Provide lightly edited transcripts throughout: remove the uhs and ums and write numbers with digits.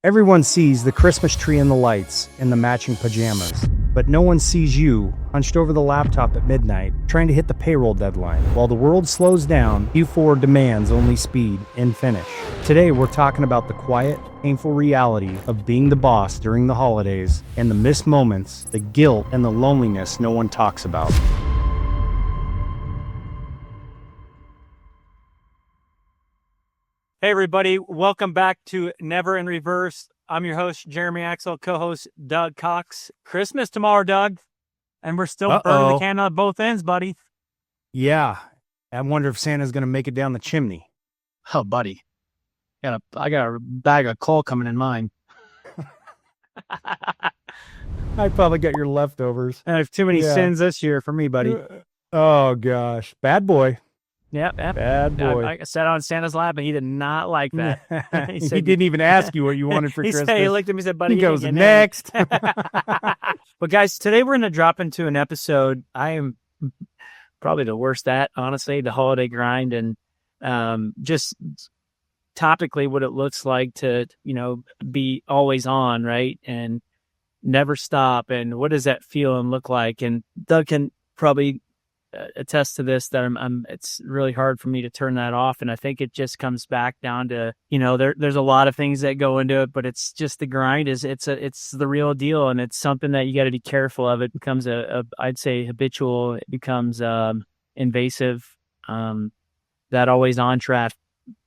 Everyone sees the Christmas tree and the lights and the matching pajamas, but no one sees you hunched over the laptop at midnight trying to hit the payroll deadline. While the world slows down, Q4 demands only speed and finish. Today we're talking about the quiet, painful reality of being the boss during the holidays and the missed moments, the guilt, and the loneliness no one talks about. Hey everybody, welcome back to Never in Reverse. I'm your host, Jeremy Axel, co-host Doug Cox. Christmas tomorrow, Doug, and we're still burning the candle at both ends, buddy. Yeah, I wonder if Santa's going to make it down the chimney. Oh, buddy, I got a bag of coal coming in mine. I probably got your leftovers. I have too many sins this year for me, buddy. Oh gosh, bad boy. Yep. Bad boy. I sat on Santa's lap and he did not like that. He didn't even ask you what you wanted for Christmas. He looked at me and said, buddy, he goes, next. But guys, today we're going to drop into an episode. I am probably the worst at, honestly, the holiday grind, and just topically what it looks like to, be always on, right? And never stop. And what does that feel and look like? And Doug can probably attest to this, that it's really hard for me to turn that off. And I think it just comes back down to, there's a lot of things that go into it, but it's just the grind it's the real deal. And it's something that you got to be careful of. It becomes I'd say habitual. It becomes invasive. That always on trap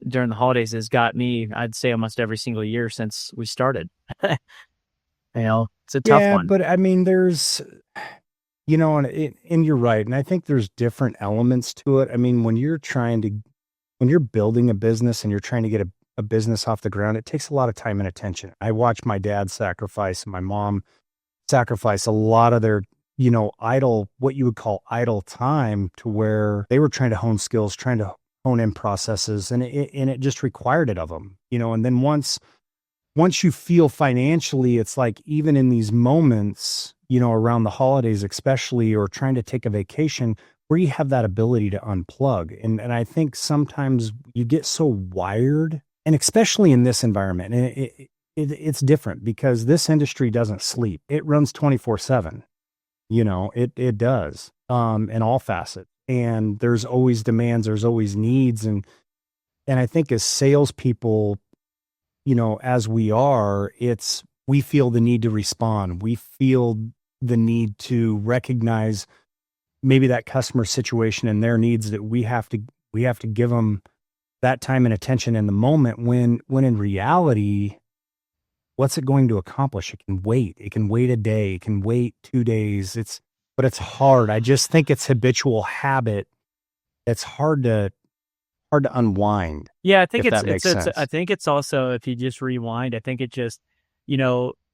during the holidays has got me, I'd say, almost every single year since we started. It's a tough one. But I mean, there's, and you're right. And I think there's different elements to it. I mean, when you're building a business and you're trying to get a business off the ground, it takes a lot of time and attention. I watched my dad sacrifice and my mom sacrifice a lot of their, idle, what you would call idle time, to where they were trying to hone skills, trying to hone in processes. And it just required it of them, and then once you feel financially, it's like, even in these moments, around the holidays, especially, or trying to take a vacation, where you have that ability to unplug. And I think sometimes you get so wired, and especially in this environment, and it's different because this industry doesn't sleep. It runs 24/7. It does, in all facets. And there's always demands, there's always needs. And I think as salespeople, as we we feel the need to respond. We feel the need to recognize maybe that customer situation and their needs, that we have to give them that time and attention in the moment, when in reality, what's it going to accomplish? It can wait. It can wait a day. It can wait 2 days. But it's hard. I just think it's habitual habit. It's hard to unwind. Yeah, I think I think it's also, if you just rewind, I think it just,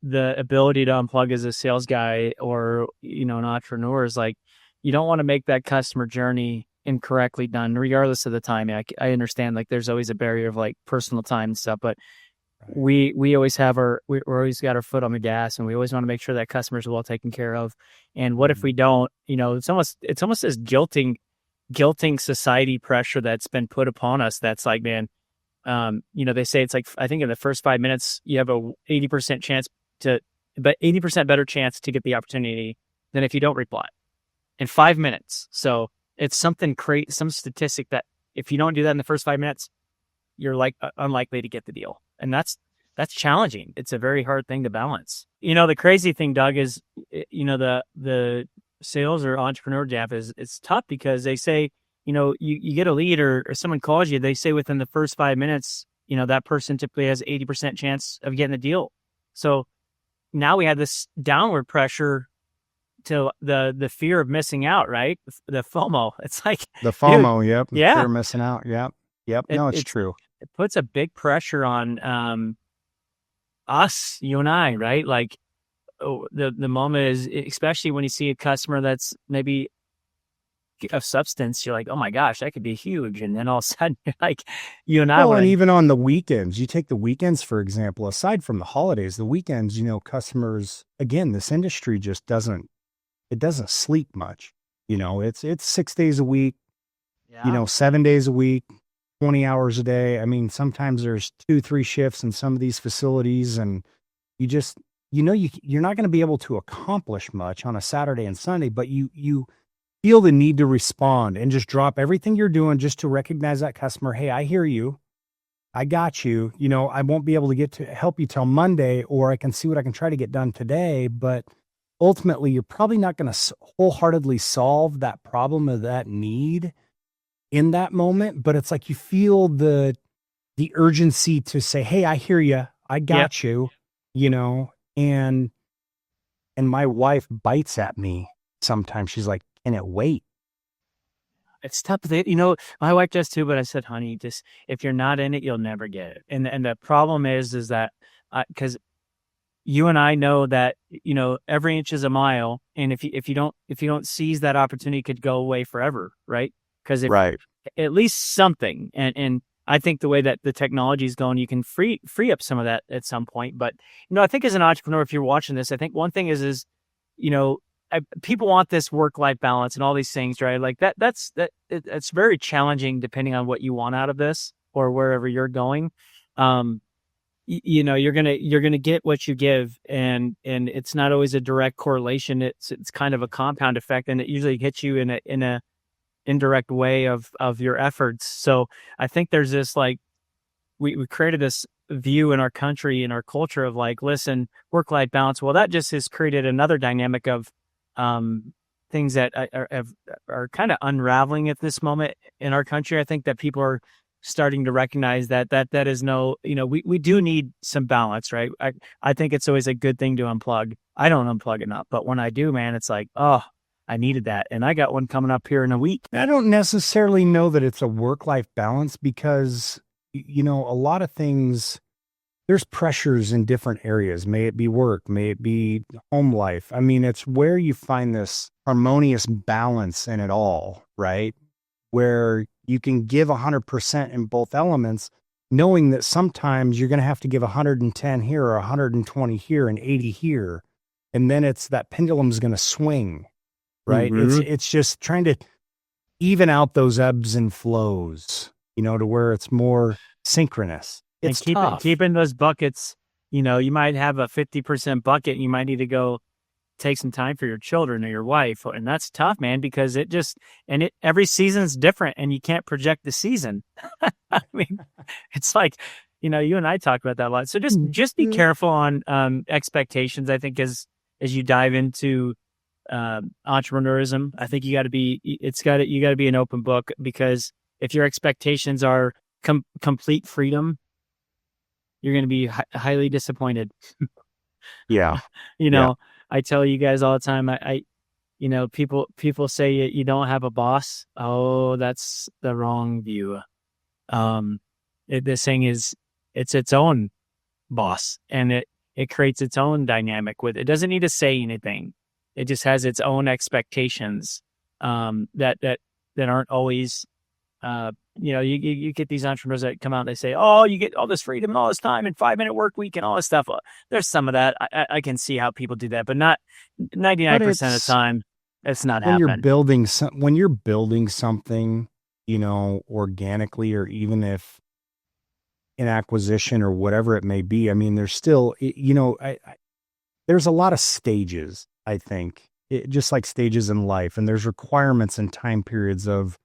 the ability to unplug as a sales guy or, an entrepreneur is like, you don't want to make that customer journey incorrectly done, regardless of the time. I understand, like, there's always a barrier of like personal time and stuff, but we always have we're always got our foot on the gas, and we always want to make sure that customers are well taken care of. And what if we don't? It's almost this guilting society pressure that's been put upon us. That's like, man, they say it's like, I think in the first 5 minutes, you have a 80% chance but 80% better chance to get the opportunity than if you don't reply in 5 minutes. So it's something some statistic that if you don't do that in the first 5 minutes, you're like unlikely to get the deal. And that's challenging. It's a very hard thing to balance. The crazy thing, Doug, is, the sales or entrepreneur job it's tough, because they say, you get a lead or someone calls you, they say within the first 5 minutes, that person typically has 80% chance of getting the deal. So now we have this downward pressure to the fear of missing out, right? The FOMO. It's like the FOMO. Dude, yep. Yeah. Fear of missing out. Yep. It's true. It puts a big pressure on us, you and I, right? Like, the moment is, especially when you see a customer that's maybe of substance, you're like, oh my gosh, that could be huge. And then all of a sudden, you're like, you and I. Well, and even on the weekends, you take the weekends, for example, aside from the holidays, the weekends, customers, again, this industry just doesn't sleep much. It's 6 days a week, 7 days a week. 20 hours a day. I mean, sometimes there's 2-3 shifts in some of these facilities, and you just, you're not going to be able to accomplish much on a Saturday and Sunday, but you feel the need to respond and just drop everything you're doing just to recognize that customer. Hey, I hear you. I got you. I won't be able to get to help you till Monday, or I can see what I can try to get done today. But ultimately, you're probably not going to wholeheartedly solve that problem or that need in that moment. But it's like you feel the urgency to say, hey, I hear you. I got you, and my wife bites at me sometimes. She's like, can it wait? It's tough. My wife does too, but I said, honey, just, if you're not in it, you'll never get it. And the problem is that, cause you and I know that, every inch is a mile. And if you don't seize that opportunity, it could go away forever. Right. Cause at least something, and I think the way that the technology is going, you can free up some of that at some point. But, I think as an entrepreneur, if you're watching this, I think one thing is, people want this work-life balance and all these things, right? Like it's very challenging depending on what you want out of this or wherever you're going. You're gonna get what you give, and it's not always a direct correlation. It's kind of a compound effect, and it usually hits you in a indirect way of your efforts. So I think there's this, like, we created this view in our country, in our culture, of like, listen, work-life balance. Well, that just has created another dynamic of things that are kind of unraveling at this moment in our country. I think that people are starting to recognize that is we do need some balance, right? I think it's always a good thing to unplug. I don't unplug enough, but when I do, man, it's like, oh, I needed that. And I got one coming up here in a week. I don't necessarily know that it's a work-life balance, because, a lot of things, there's pressures in different areas. May it be work, may it be home life. I mean, it's where you find this harmonious balance in it all, right? Where you can give 100% in both elements, knowing that sometimes you're going to have to give 110 here or 120 here and 80 here. And then it's that pendulum's going to swing, right? Mm-hmm. It's just trying to even out those ebbs and flows, to where it's more synchronous. It's keeping those buckets, you might have a 50% bucket, and you might need to go take some time for your children or your wife. And that's tough, man, because every season's different, and you can't project the season. I mean, it's like, you and I talk about that a lot. So just be careful on expectations. I think as you dive into entrepreneurism, I think you got to be an open book, because if your expectations are complete freedom, you're going to be highly disappointed. Yeah. I tell you guys all the time, people say you don't have a boss. Oh, that's the wrong view. This thing is, it's its own boss, and it creates its own dynamic with it. It doesn't need to say anything. It just has its own expectations, that aren't always, you get these entrepreneurs that come out and they say, oh, you get all this freedom and all this time and 5-minute work week and all this stuff. There's some of that. I can see how people do that, but not 99% of the time. It's not happening. When you're building something, organically, or even if in acquisition or whatever it may be, I mean, there's still, there's a lot of stages, I think, just like stages in life, and there's requirements and time periods of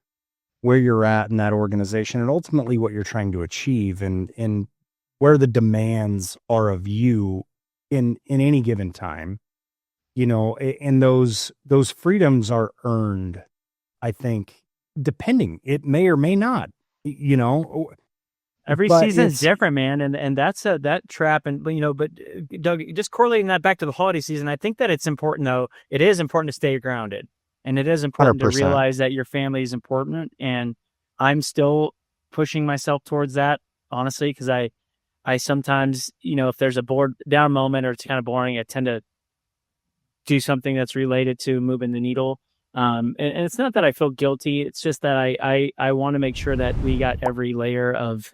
where you're at in that organization, and ultimately what you're trying to achieve, and where the demands are of you in any given time, and those freedoms are earned, I think, depending, it may or may not, Every season's different, man, and that's that trap. And but Doug, just correlating that back to the holiday season, I think that it's important, though. It is important to stay grounded, and it is important 100%. To realize that your family is important. And I'm still pushing myself towards that, honestly, because I sometimes, if there's a bored down moment or it's kind of boring, I tend to do something that's related to moving the needle. And it's not that I feel guilty. It's just that I want to make sure that we got every layer of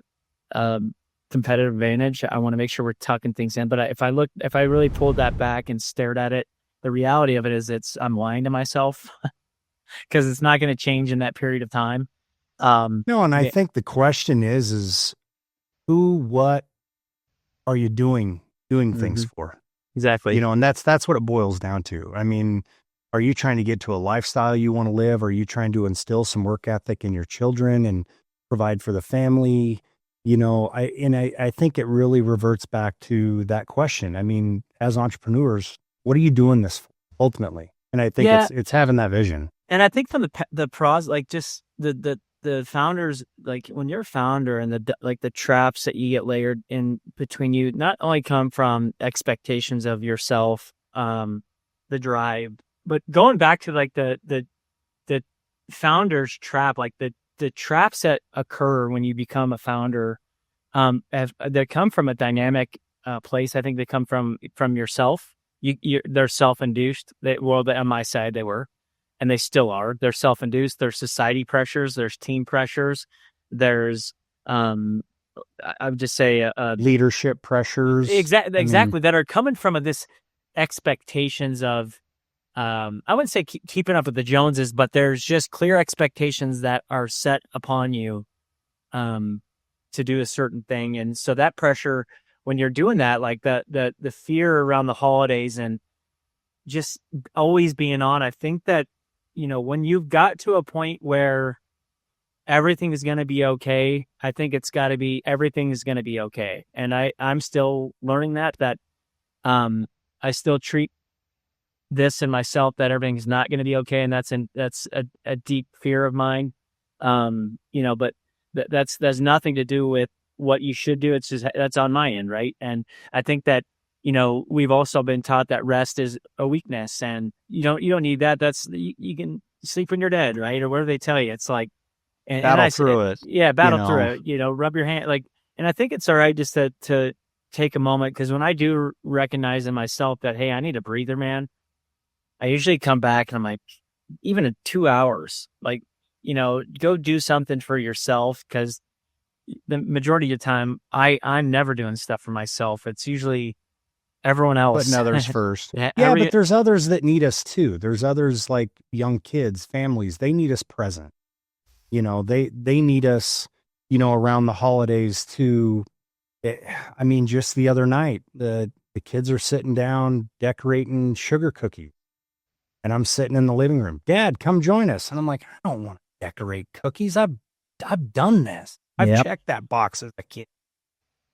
competitive advantage. I want to make sure we're tucking things in. But if I really pulled that back and stared at it, the reality of it is I'm lying to myself, because it's not going to change in that period of time. No, and I think the question is who, what are you doing things for? Exactly. You know, and that's what it boils down to. I mean, are you trying to get to a lifestyle you want to live? Are you trying to instill some work ethic in your children and provide for the family? You know, I think it really reverts back to that question. I mean, as entrepreneurs, what are you doing this for ultimately? And I think it's having that vision. And I think from the pros, like just the founders, like when you're a founder and the traps that you get layered in between you, not only come from expectations of yourself, the drive, but going back to like the founder's trap, like the traps that occur when you become a founder, they come from a dynamic place. I think they come from yourself. They're self-induced. On my side, they were. And they still are. They're self-induced. There's society pressures. There's team pressures. There's, I would just say, leadership pressures. Exactly. That are coming from this expectations of, I wouldn't say keeping up with the Joneses, but there's just clear expectations that are set upon you, to do a certain thing. And so that pressure, when you're doing that, like the fear around the holidays and just always being on, I think that, you know, when you've got to a point where everything is going to be okay, I think everything is going to be okay. And I'm still learning that I still treat this and myself that everything's not going to be okay. And that's a deep fear of mine. You know, but that's nothing to do with what you should do. It's just, that's on my end. Right. And I think that, you know, we've also been taught that rest is a weakness, and you don't need that. You can sleep when you're dead, right? Or whatever they tell you. It's like, battle through it. Yeah, battle through it. You know, rub your hand, like. And I think it's all right just to take a moment, because when I do recognize in myself that, hey, I need a breather, man, I usually come back and I'm like, even in 2 hours, like, you know, go do something for yourself, because the majority of the time I'm never doing stuff for myself. It's usually everyone else. Putting others first. But there's others that need us too. There's others like young kids, families, they need us present. You know, they need us, you know, around the holidays too. I mean, just the other night, the kids are sitting down decorating sugar cookies. And I'm sitting in the living room. Dad, come join us. And I'm like, I don't want to decorate cookies. I've done this. I've checked that box as a kid.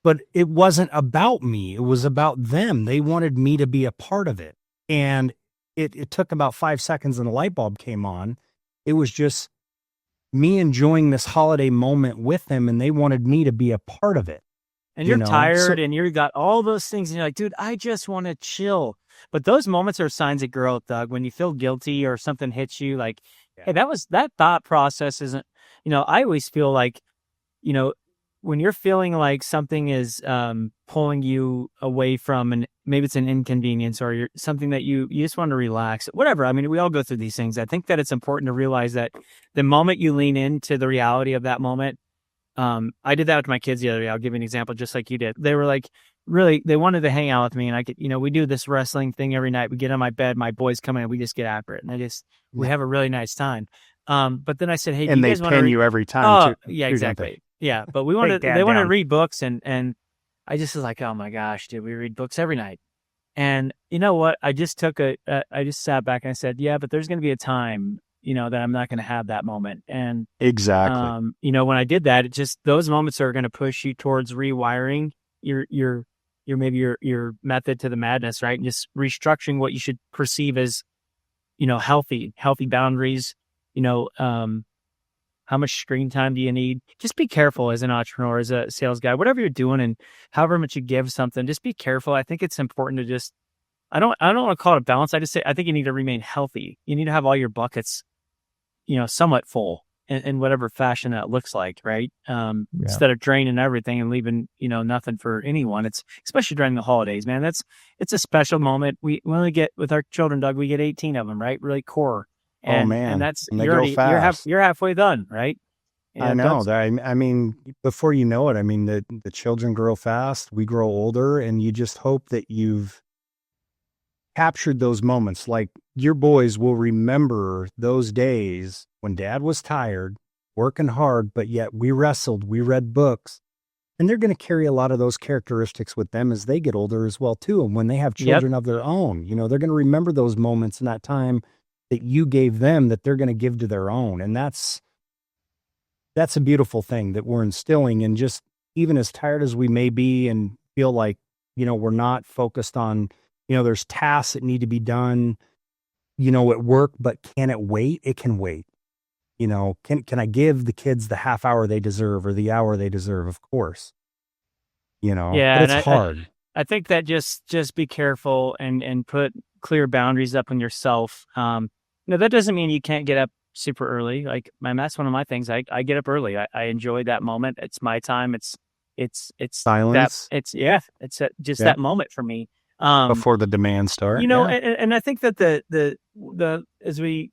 But it wasn't about me. It was about them. They wanted me to be a part of it. And it took about 5 seconds and the light bulb came on. It was just me enjoying this holiday moment with them, and they wanted me to be a part of it. And you're tired and you've got all those things, and you're like, dude, I just want to chill. But those moments are signs of growth, Doug, when you feel guilty or something hits you, like, hey, that thought process isn't, you know, I always feel like, you know, when you're feeling like something is pulling you away from, and maybe it's an inconvenience or you're something that you just want to relax, whatever. I mean, we all go through these things. I think that it's important to realize that the moment you lean into the reality of that moment, I did that with my kids the other day. I'll give you an example, just like you did. They were like, really, they wanted to hang out with me, and I could, you know, we do this wrestling thing every night. We get on my bed, my boys come in, and we just get after it, and we have a really nice time. But then I said, hey, and do you they guys pin you every time too. Yeah, exactly. Yeah, but they want to read books, and I just was like, oh my gosh, dude, we read books every night. And you know what? I just I just sat back and I said, yeah, but there's going to be a time, you know, that I'm not going to have that moment. And exactly, you know, when I did that, it just, those moments are going to push you towards rewiring your method to the madness, right? And just restructuring what you should perceive as, you know, healthy boundaries, you know, how much screen time do you need? Just be careful as an entrepreneur, as a sales guy, whatever you're doing, and however much you give something, just be careful. I think it's important to just, I don't want to call it a balance. I think you need to remain healthy. You need to have all your buckets, you know, somewhat full in whatever fashion that looks like, right? Instead of draining everything and leaving, you know, nothing for anyone. It's especially during the holidays, man. It's a special moment. We only get, with our children, Doug, we get 18 of them, right? Really core. And, and that's, and you're halfway done, right? I know that. I mean, before you know it, I mean, the children grow fast, we grow older, and you just hope that you've captured those moments. Like, your boys will remember those days when dad was tired, working hard, but yet we wrestled, we read books. And they're going to carry a lot of those characteristics with them as they get older as well, too. And when they have children of their own, they're going to remember those moments in that time that you gave them that they're going to give to their own. And that's a beautiful thing that we're instilling. And just even as tired as we may be and feel like, we're not focused on, there's tasks that need to be done, at work, but can it wait? It can wait. Can I give the kids the half hour they deserve or the hour they deserve? Of course, yeah, but it's hard. I think that just be careful and put clear boundaries up on yourself. That doesn't mean you can't get up super early. Like, that's one of my things. I get up early. I enjoy that moment. It's my time. It's silence. That moment for me. Before the demands start. And I think that the as we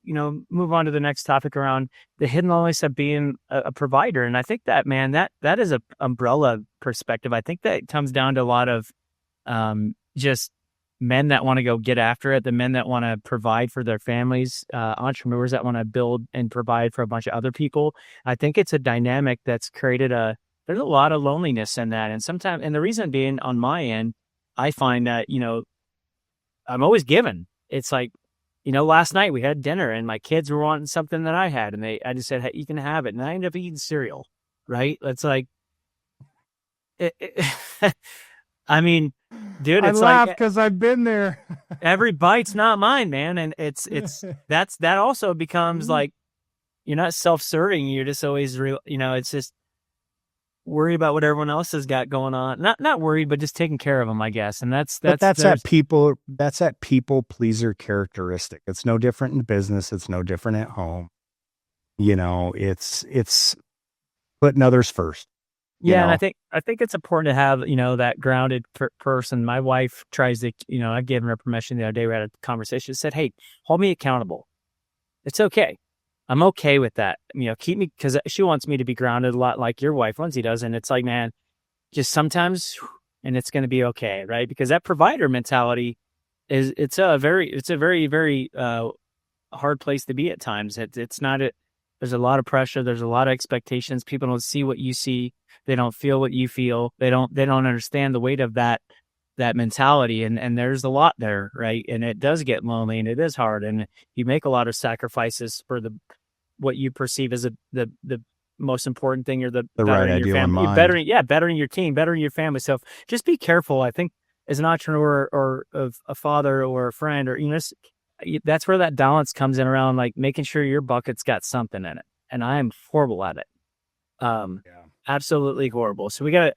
move on to the next topic around the hidden loneliness of being a provider. And I think that, man, that is a umbrella perspective. I think that comes down to a lot of just men that want to go get after it, the men that want to provide for their families, entrepreneurs that want to build and provide for a bunch of other people. I think it's a dynamic that's created there's a lot of loneliness in that. And sometimes, and the reason being on my end, I find that, I'm always given. It's like, last night we had dinner and my kids were wanting something that I had, and I just said, hey, you can have it. And I ended up eating cereal, right? It's like, I mean, dude, it's I laugh because I've been there. Every bite's not mine, man. And that also becomes like, you're not self-serving. You're just always real, it's just worry about what everyone else has got going on. Not worried, but just taking care of them, I guess. And that's that people pleaser characteristic. It's no different in business. It's no different at home. It's putting others first. Yeah. And I think it's important to have, that grounded person. My wife tries to, I gave her permission the other day. We had a conversation. She said, hey, hold me accountable. It's okay. I'm okay with that. Keep me, because she wants me to be grounded a lot like your wife, Lindsay, does. And it's like, man, just sometimes, and it's going to be okay, right? Because that provider mentality it's a very, very hard place to be at times. It's not there's a lot of pressure. There's a lot of expectations. People don't see what you see. They don't feel what you feel. They don't understand the weight of that mentality. And there's a lot there, right? And it does get lonely and it is hard. And you make a lot of sacrifices for what you perceive as the most important thing, or the right ideal in mind. Bettering your team, bettering your family. So just be careful. I think as an entrepreneur or a father or a friend, or, that's where that balance comes in around, like making sure your bucket's got something in it. And I am horrible at it. Absolutely horrible. So we gotta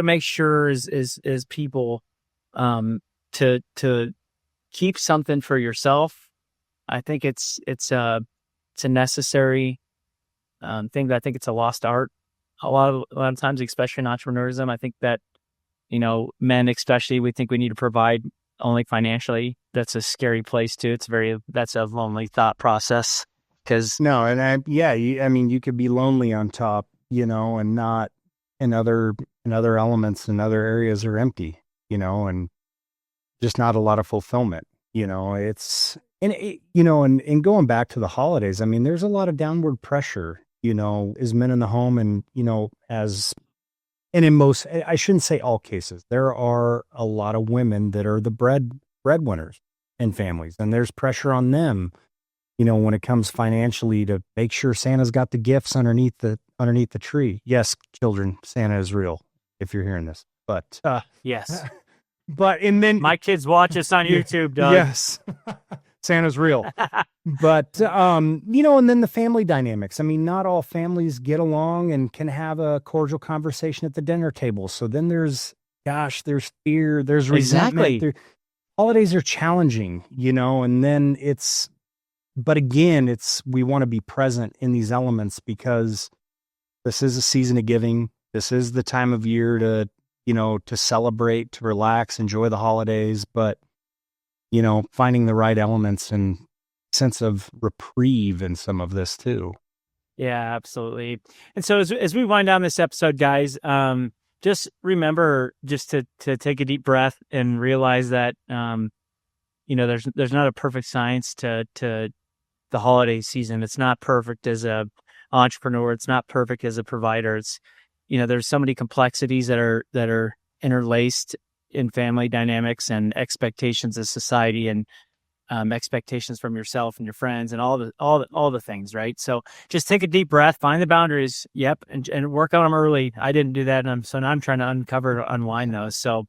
make sure as people, to keep something for yourself. I think it's a necessary thing. That I think it's a lost art a lot of times, especially in entrepreneurism. I think that, men especially, we think we need to provide only financially. That's a scary place too. That's a lonely thought process. You could be lonely on top, and not in other elements and other areas are empty, and just not a lot of fulfillment. And going back to the holidays, I mean, there's a lot of downward pressure, as men in the home, and in most, I shouldn't say all cases, there are a lot of women that are the breadwinners in families, and there's pressure on them, when it comes financially, to make sure Santa's got the gifts underneath the tree. Yes, children, Santa is real, if you're hearing this, but yes. And then my kids watch us on YouTube, Doug. Yes. Santa's real. But, and then the family dynamics. I mean, not all families get along and can have a cordial conversation at the dinner table. So then there's fear, there's resentment. Exactly. Holidays are challenging, and then but again, we want to be present in these elements because this is a season of giving. This is the time of year to celebrate, to relax, enjoy the holidays, but finding the right elements and sense of reprieve in some of this too. Yeah, absolutely. And so as we wind down this episode, guys, just remember just to take a deep breath and realize that, there's not a perfect science to the the holiday season. It's not perfect as a entrepreneur. It's not perfect as a provider. It's, there's so many complexities that are interlaced in family dynamics and expectations of society and expectations from yourself and your friends and all the things, right? So just take a deep breath, find the boundaries, and work on them early. I didn't do that, and so now I'm trying to unwind those. So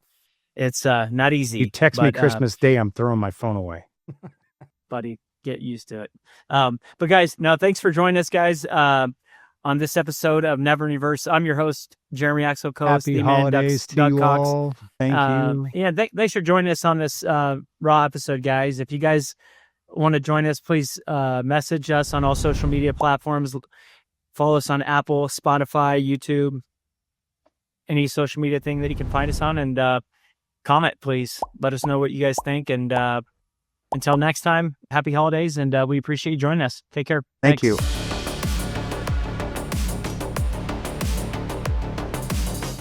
it's not easy. You text me Christmas Day, I'm throwing my phone away. Buddy, get used to it. But guys, no, thanks for joining us, guys, on this episode of Never in Reverse. I'm your host, Jeremy Axel, co-host. Happy holidays to you Cox. all. Thank you. Yeah, thanks for joining us on this raw episode, guys. If you guys want to join us, please message us on all social media platforms. Follow us on Apple, Spotify, YouTube, any social media thing that you can find us on, and comment, please. Let us know what you guys think. And until next time, happy holidays, and we appreciate you joining us. Take care. Thank Thanks. you.